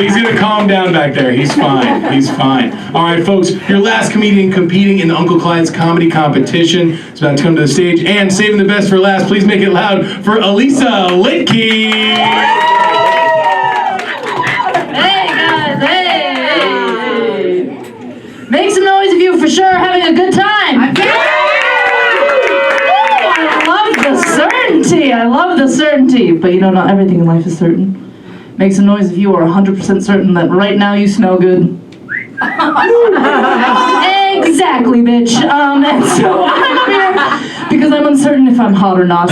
He's gonna calm down back there. He's fine. He's fine. All right, folks, your last comedian competing in the Uncle Clyde's comedy competition is about to come to the stage. And saving the best for last, please make it loud for Elisa Litke. Hey guys, hey! Make some noise if you for sure having a good time. I love the certainty, but you know, not everything in life is certain. Make some noise if you are 100% certain that right now you smell good. Exactly, bitch. And so I'm up here because I'm uncertain if I'm hot or not.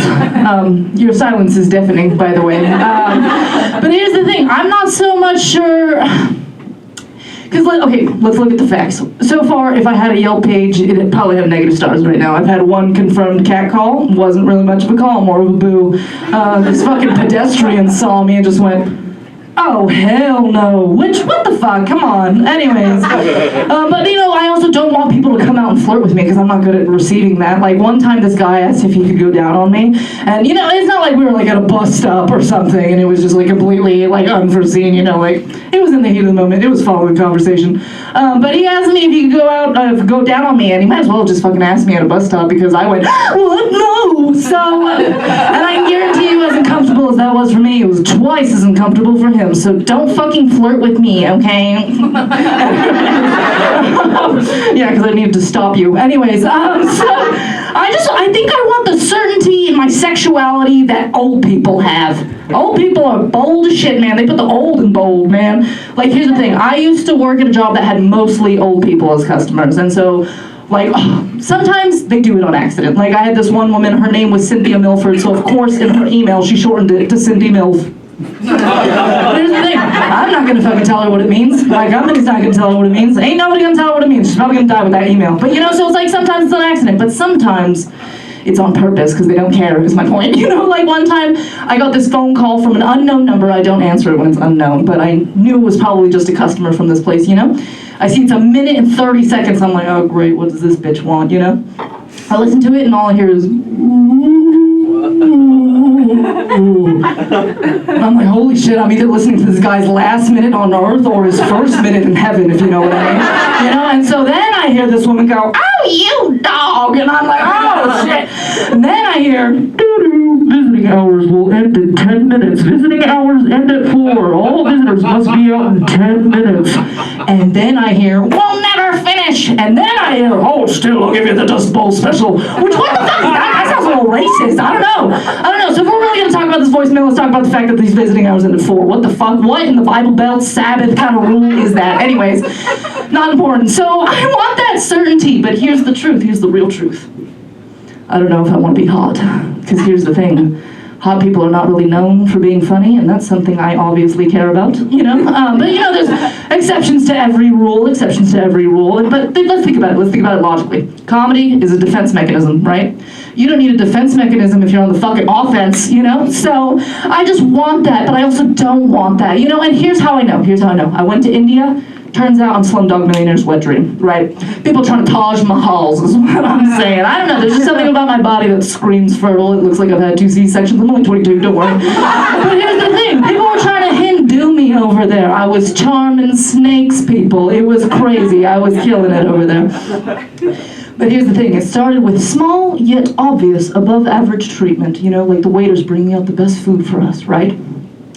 Your silence is deafening, by the way. But here's the thing, I'm not so much sure. Because, okay, let's look at the facts. So far, if I had a Yelp page, it'd probably have negative stars right now. I've had one confirmed cat call. Wasn't really much of a call, more of a boo. This fucking pedestrian saw me and just went, oh, hell no. What the fuck? Come on. Anyways. But, you know, I also don't want people to come out and flirt with me because I'm not good at receiving that. Like, one time this guy asked if he could go down on me. And, you know, it's not like we were, like, at a bus stop or something and it was just, like, completely, like, unforeseen, you know, like, it was in the heat of the moment. It was following conversation. But he asked me if he could go down on me, and he might as well just fucking ask me at a bus stop because I went, what? No! So, and I can guarantee you as uncomfortable as that was for me, it was twice as uncomfortable for him. So don't fucking flirt with me, okay? Yeah, because I needed to stop you. Anyways, so I think I want the certainty in my sexuality that old people have. Old people are bold as shit, man. They put the old in bold, man. Like, here's the thing. I used to work at a job that had mostly old people as customers, and so, like, sometimes they do it on accident. Like, I had this one woman, her name was Cynthia Milford, so of course in her email she shortened it to Cindy Milf. Here's the thing, I'm not gonna fucking tell her what it means. My company's not gonna tell her what it means. Ain't nobody gonna tell her what it means. She's probably gonna die with that email. But you know, so it's like sometimes it's an accident, but sometimes it's on purpose because they don't care, is my point. You know, like one time I got this phone call from an unknown number. I don't answer it when it's unknown, but I knew it was probably just a customer from this place, you know? I see it's a minute and 30 seconds. I'm like, oh great, what does this bitch want, you know? I listen to it and all I hear is, I'm like, holy shit, I'm either listening to this guy's last minute on earth or his first minute in heaven, if you know what I mean. You know, and so then I hear this woman go, oh, you dog, and I'm like, oh shit. And then I hear, doo-doo, visiting hours will end in 10 minutes. Visiting hours end at 4. All visitors must be out in 10 minutes. And then I hear, we'll never finish. And then I hear, oh, still, I'll give you the Dust Bowl special. Which, what the fuck is that? That sounds a little racist. I don't know. So if we're really going to talk about this voicemail, let's talk about the fact that these visiting hours end at 4. What the fuck? What in the Bible Belt Sabbath kind of rule is that? Anyways, not important. So I want that certainty, but here's the truth. Here's the real truth. I don't know if I want to be hot, because here's the thing. Hot people are not really known for being funny, and that's something I obviously care about, you know? But, you know, there's exceptions to every rule. But let's think about it. Let's think about it logically. Comedy is a defense mechanism, right? You don't need a defense mechanism if you're on the fucking offense, you know? So I just want that, but I also don't want that, you know? And here's how I know. I went to India. Turns out I'm Slumdog Millionaire's wet dream, right? People trying to Taj Mahals is what I'm saying. I don't know, there's just something about my body that screams fertile. It looks like I've had 2 C-sections. I'm only 22, don't worry. But here's the thing, people were trying to Hindu me over there. I was charming snakes, people. It was crazy. I was killing it over there. But here's the thing, it started with small yet obvious above average treatment. You know, like the waiters bringing out the best food for us, right?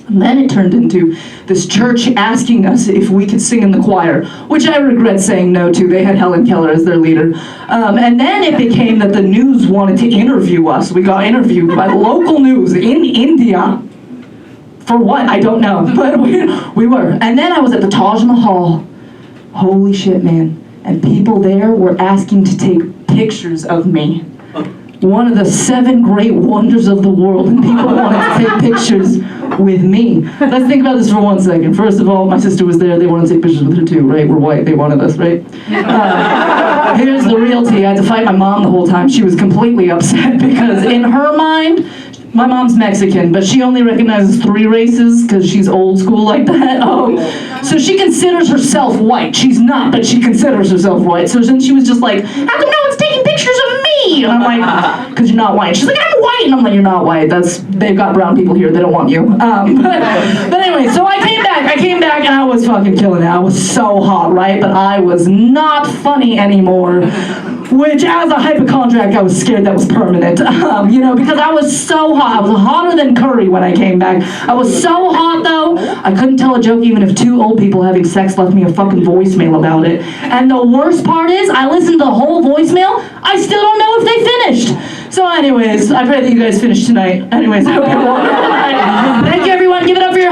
And then it turned into this church asking us if we could sing in the choir, which I regret saying no to. They had Helen Keller as their leader. And then it became that the news wanted to interview us. We got interviewed by local news in India. For what? I don't know. But we were. And then I was at the Taj Mahal. Holy shit, man. And people there were asking to take pictures of me. One of the 7 great wonders of the world, and people wanted to take pictures with me. Let's think about this for 1 second. First of all, my sister was there. They wanted to take pictures with her too, right? We're white. They wanted us, right? Here's the reality. I had to fight my mom the whole time. She was completely upset because in her mind, my mom's Mexican, but she only recognizes 3 races because she's old school like that. So she considers herself white. She's not, but she considers herself white. So then she was just like, how come no one's taking pictures of me? And I'm like, because you're not white. She's like, I'm white. And I'm like, you're not white. They've got brown people here. They don't want you. But anyway, so I came back and I was fucking killing it. I was so hot, right? But I was not funny anymore. Which, as a hypochondriac, I was scared that was permanent, because I was so hot. I was hotter than curry when I came back. I was so hot, though, I couldn't tell a joke even if two old people having sex left me a fucking voicemail about it. And the worst part is, I listened to the whole voicemail, I still don't know if they finished. So anyways, I pray that you guys finish tonight. Anyways, I hope you're well. Thank you, everyone. Give it up for your